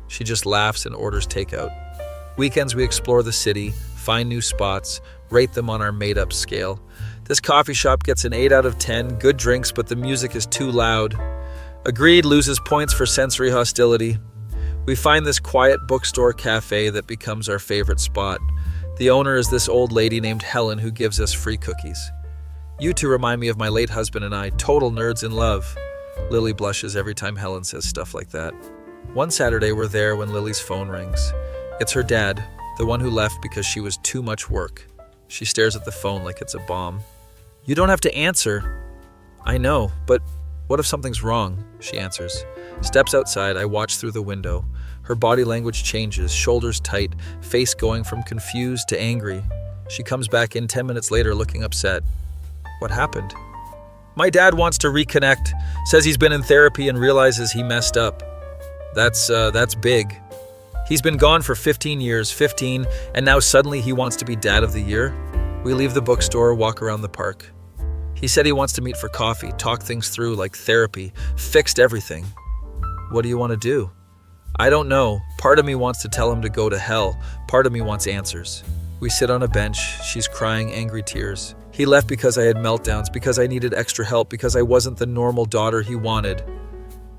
She just laughs and orders takeout. Weekends we explore the city, find new spots, rate them on our made-up scale. This coffee shop gets an 8 out of 10, good drinks, but the music is too loud. Agreed loses points for sensory hostility. We find this quiet bookstore cafe that becomes our favorite spot. The owner is this old lady named Helen who gives us free cookies. You two remind me of my late husband and I, total nerds in love. Lily blushes every time Helen says stuff like that. One Saturday we're there when Lily's phone rings. It's her dad, the one who left because she was too much work. She stares at the phone like it's a bomb. You don't have to answer. I know, but what if something's wrong? She answers. Steps outside, I watch through the window. Her body language changes, shoulders tight, face going from confused to angry. She comes back in 10 minutes later looking upset. What happened? My dad wants to reconnect, says he's been in therapy and realizes he messed up. That's big. He's been gone for 15 years, and now suddenly he wants to be dad of the year? We leave the bookstore, walk around the park. He said he wants to meet for coffee, talk things through like therapy, fixed everything. What do you want to do? I don't know. Part of me wants to tell him to go to hell. Part of me wants answers. We sit on a bench. She's crying angry tears. He left because I had meltdowns, because I needed extra help, because I wasn't the normal daughter he wanted.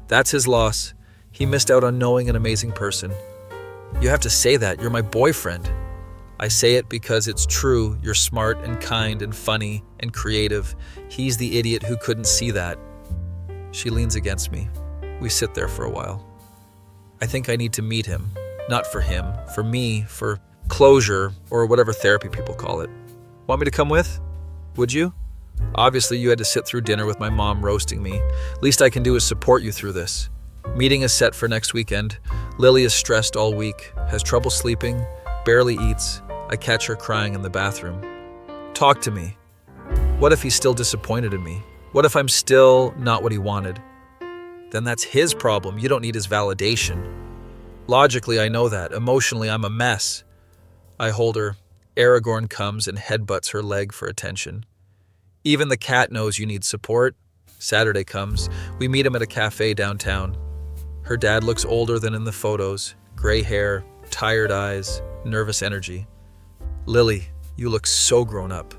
That's his loss. He missed out on knowing an amazing person. You have to say that. You're my boyfriend. I say it because it's true. You're smart and kind and funny and creative. He's the idiot who couldn't see that. She leans against me. We sit there for a while. I think I need to meet him. Not for him, for me, for closure, or whatever therapy people call it. Want me to come with? Would you? Obviously, you had to sit through dinner with my mom roasting me. Least I can do is support you through this. Meeting is set for next weekend. Lily is stressed all week, has trouble sleeping, barely eats. I catch her crying in the bathroom. Talk to me. What if he's still disappointed in me? What if I'm still not what he wanted? Then that's his problem. You don't need his validation. Logically, I know that. Emotionally, I'm a mess. I hold her. Aragorn comes and headbutts her leg for attention. Even the cat knows you need support. Saturday comes. We meet him at a cafe downtown. Her dad looks older than in the photos. Gray hair, tired eyes, nervous energy. Lily, you look so grown up.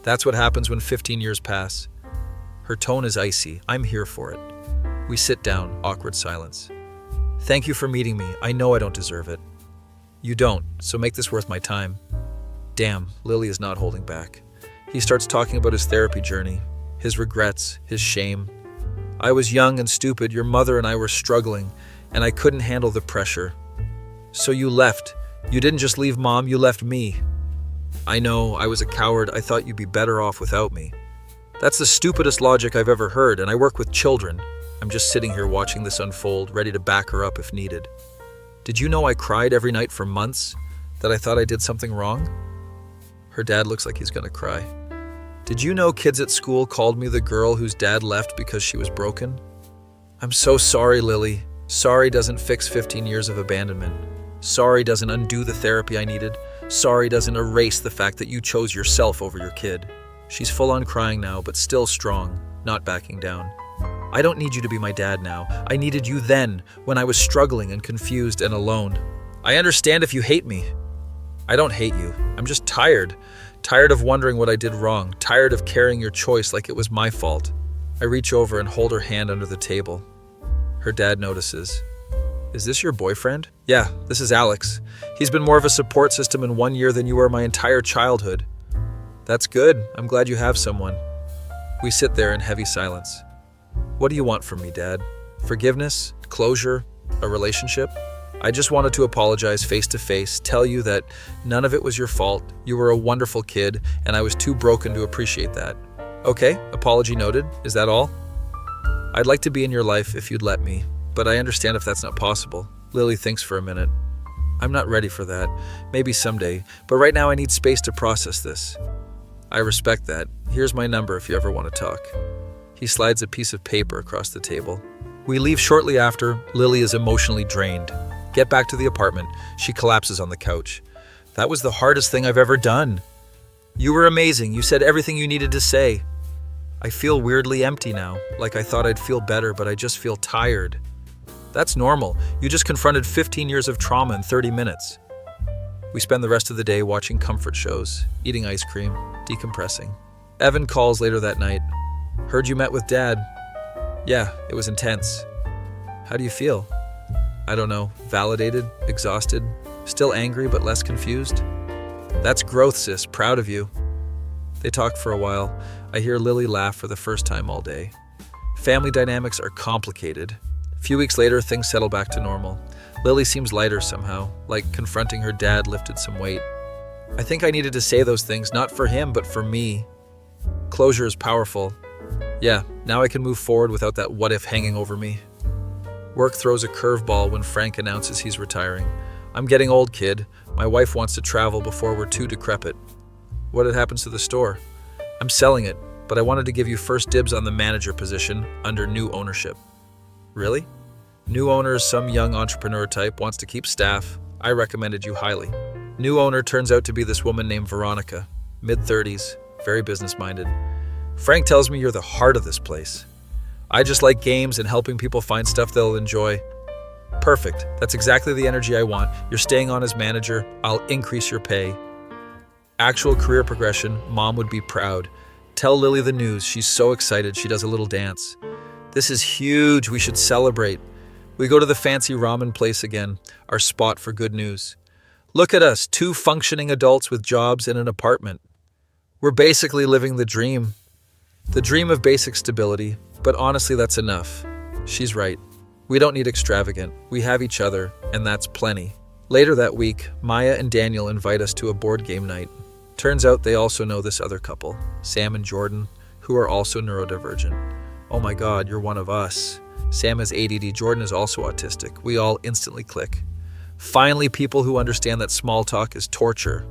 That's what happens when 15 years pass. Her tone is icy. I'm here for it. We sit down, awkward silence. Thank you for meeting me. I know I don't deserve it. You don't, so make this worth my time. Damn, Lily is not holding back. He starts talking about his therapy journey, his regrets, his shame. I was young and stupid. Your mother and I were struggling, and I couldn't handle the pressure. So you left. You didn't just leave Mom, you left me. I know, I was a coward. I thought you'd be better off without me. That's the stupidest logic I've ever heard, and I work with children. I'm just sitting here watching this unfold, ready to back her up if needed. Did you know I cried every night for months? That I thought I did something wrong? Her dad looks like he's gonna cry. Did you know kids at school called me the girl whose dad left because she was broken? I'm so sorry, Lily. Sorry doesn't fix 15 years of abandonment. Sorry doesn't undo the therapy I needed. Sorry doesn't erase the fact that you chose yourself over your kid. She's full on crying now, but still strong, not backing down. I don't need you to be my dad now. I needed you then, when I was struggling and confused and alone. I understand if you hate me. I don't hate you. I'm just tired. Tired of wondering what I did wrong. Tired of carrying your choice like it was my fault. I reach over and hold her hand under the table. Her dad notices. Is this your boyfriend? Yeah, this is Alex. He's been more of a support system in 1 year than you were my entire childhood. That's good. I'm glad you have someone. We sit there in heavy silence. What do you want from me, Dad? Forgiveness? Closure? A relationship? I just wanted to apologize face to face, tell you that none of it was your fault. You were a wonderful kid, and I was too broken to appreciate that. Okay, apology noted. Is that all? I'd like to be in your life if you'd let me, but I understand if that's not possible. Lily thinks for a minute. I'm not ready for that. Maybe someday, but right now I need space to process this. I respect that. Here's my number if you ever want to talk. He slides a piece of paper across the table. We leave shortly after. Lily is emotionally drained. Get back to the apartment. She collapses on the couch. That was the hardest thing I've ever done. You were amazing. You said everything you needed to say. I feel weirdly empty now, like I thought I'd feel better, but I just feel tired. That's normal. You just confronted 15 years of trauma in 30 minutes. We spend the rest of the day watching comfort shows, eating ice cream, decompressing. Evan calls later that night. Heard you met with Dad. Yeah, it was intense. How do you feel? I don't know, validated, exhausted, still angry but less confused. That's growth, sis, proud of you. They talk for a while. I hear Lily laugh for the first time all day. Family dynamics are complicated. A few weeks later, things settle back to normal. Lily seems lighter somehow, like confronting her dad lifted some weight. I think I needed to say those things, not for him, but for me. Closure is powerful. Yeah, now I can move forward without that what if hanging over me. Work throws a curveball when Frank announces he's retiring. I'm getting old, kid. My wife wants to travel before we're too decrepit. What happens to the store? I'm selling it, but I wanted to give you first dibs on the manager position under new ownership. Really? New owner is some young entrepreneur type, wants to keep staff. I recommended you highly. New owner turns out to be this woman named Veronica, mid-30s, very business-minded. Frank tells me you're the heart of this place. I just like games and helping people find stuff they'll enjoy. Perfect. That's exactly the energy I want. You're staying on as manager. I'll increase your pay. Actual career progression. Mom would be proud. Tell Lily the news. She's so excited. She does a little dance. This is huge. We should celebrate. We go to the fancy ramen place again, our spot for good news. Look at us, 2 functioning adults with jobs and an apartment. We're basically living the dream. The dream of basic stability, but honestly, that's enough. She's right. We don't need extravagant. We have each other, and that's plenty. Later that week, Maya and Daniel invite us to a board game night. Turns out they also know this other couple, Sam and Jordan, who are also neurodivergent. Oh my God, you're one of us. Sam has ADD, Jordan is also autistic. We all instantly click. Finally, people who understand that small talk is torture,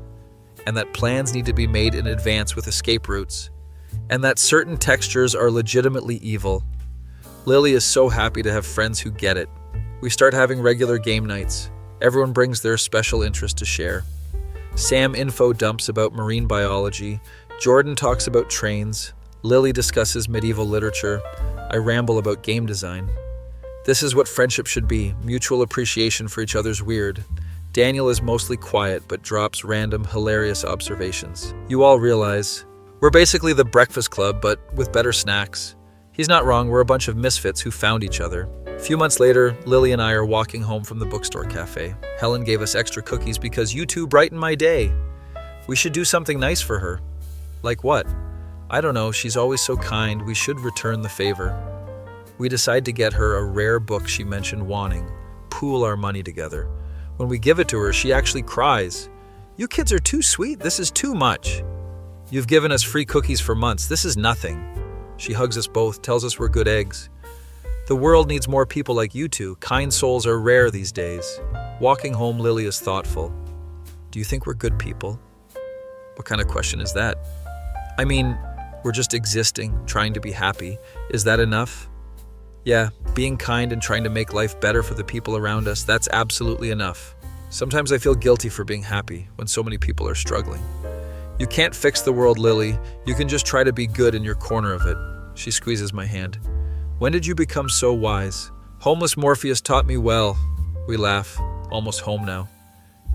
and that plans need to be made in advance with escape routes, and that certain textures are legitimately evil. Lily is so happy to have friends who get it. We start having regular game nights. Everyone brings their special interest to share. Sam info dumps about marine biology. Jordan talks about trains. Lily discusses medieval literature. I ramble about game design. This is what friendship should be, mutual appreciation for each other's weird. Daniel is mostly quiet, but drops random, hilarious observations. You all realize, we're basically the Breakfast Club, but with better snacks. He's not wrong, we're a bunch of misfits who found each other. A few months later, Lily and I are walking home from the bookstore cafe. Helen gave us extra cookies because you two brighten my day. We should do something nice for her. Like what? I don't know, she's always so kind, we should return the favor. We decide to get her a rare book she mentioned wanting, pool our money together. When we give it to her, she actually cries. You kids are too sweet, this is too much. You've given us free cookies for months, this is nothing. She hugs us both, tells us we're good eggs. The world needs more people like you two, kind souls are rare these days. Walking home, Lily is thoughtful. Do you think we're good people? What kind of question is that? I mean, we're just existing, trying to be happy. Is that enough? Yeah, being kind and trying to make life better for the people around us, that's absolutely enough. Sometimes I feel guilty for being happy when so many people are struggling. You can't fix the world, Lily. You can just try to be good in your corner of it. She squeezes my hand. When did you become so wise? Homeless Morpheus taught me well. We laugh, almost home now.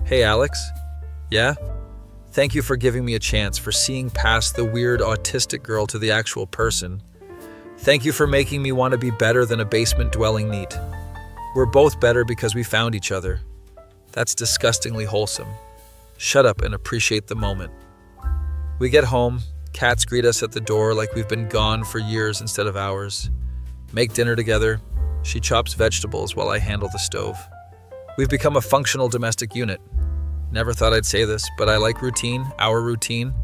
Hey, Alex? Yeah? Thank you for giving me a chance, for seeing past the weird autistic girl to the actual person. Thank you for making me want to be better than a basement-dwelling neet. We're both better because we found each other. That's disgustingly wholesome. Shut up and appreciate the moment. We get home. Cats greet us at the door like we've been gone for years instead of hours. Make dinner together. She chops vegetables while I handle the stove. We've become a functional domestic unit. Never thought I'd say this, but I like routine, our routine.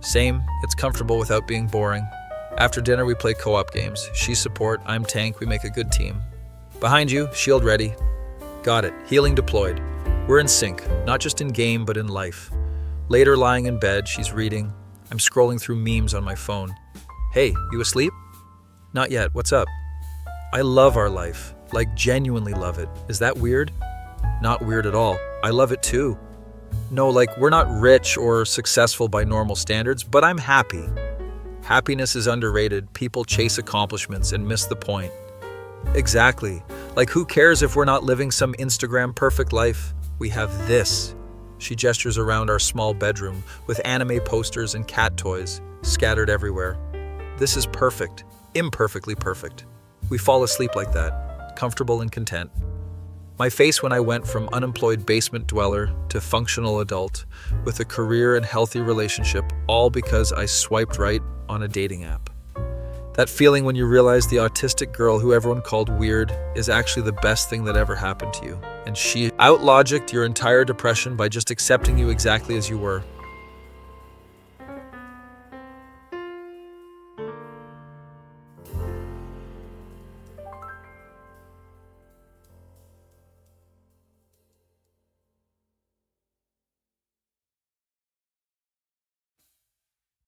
Same, it's comfortable without being boring. After dinner, we play co-op games. She's support, I'm tank, we make a good team. Behind you, shield ready. Got it, healing deployed. We're in sync, not just in game, but in life. Later, lying in bed, she's reading. I'm scrolling through memes on my phone. Hey, you asleep? Not yet, what's up? I love our life, like genuinely love it. Is that weird? Not weird at all. I love it too. No, like we're not rich or successful by normal standards, but I'm happy. Happiness is underrated. People chase accomplishments and miss the point. Exactly. Like who cares if we're not living some Instagram perfect life? We have this. She gestures around our small bedroom with anime posters and cat toys scattered everywhere. This is perfect. Imperfectly perfect. We fall asleep like that, comfortable and content. My face when I went from unemployed basement dweller to functional adult with a career and healthy relationship, all because I swiped right on a dating app. That feeling when you realize the autistic girl who everyone called weird is actually the best thing that ever happened to you. And she out-logicked your entire depression by just accepting you exactly as you were.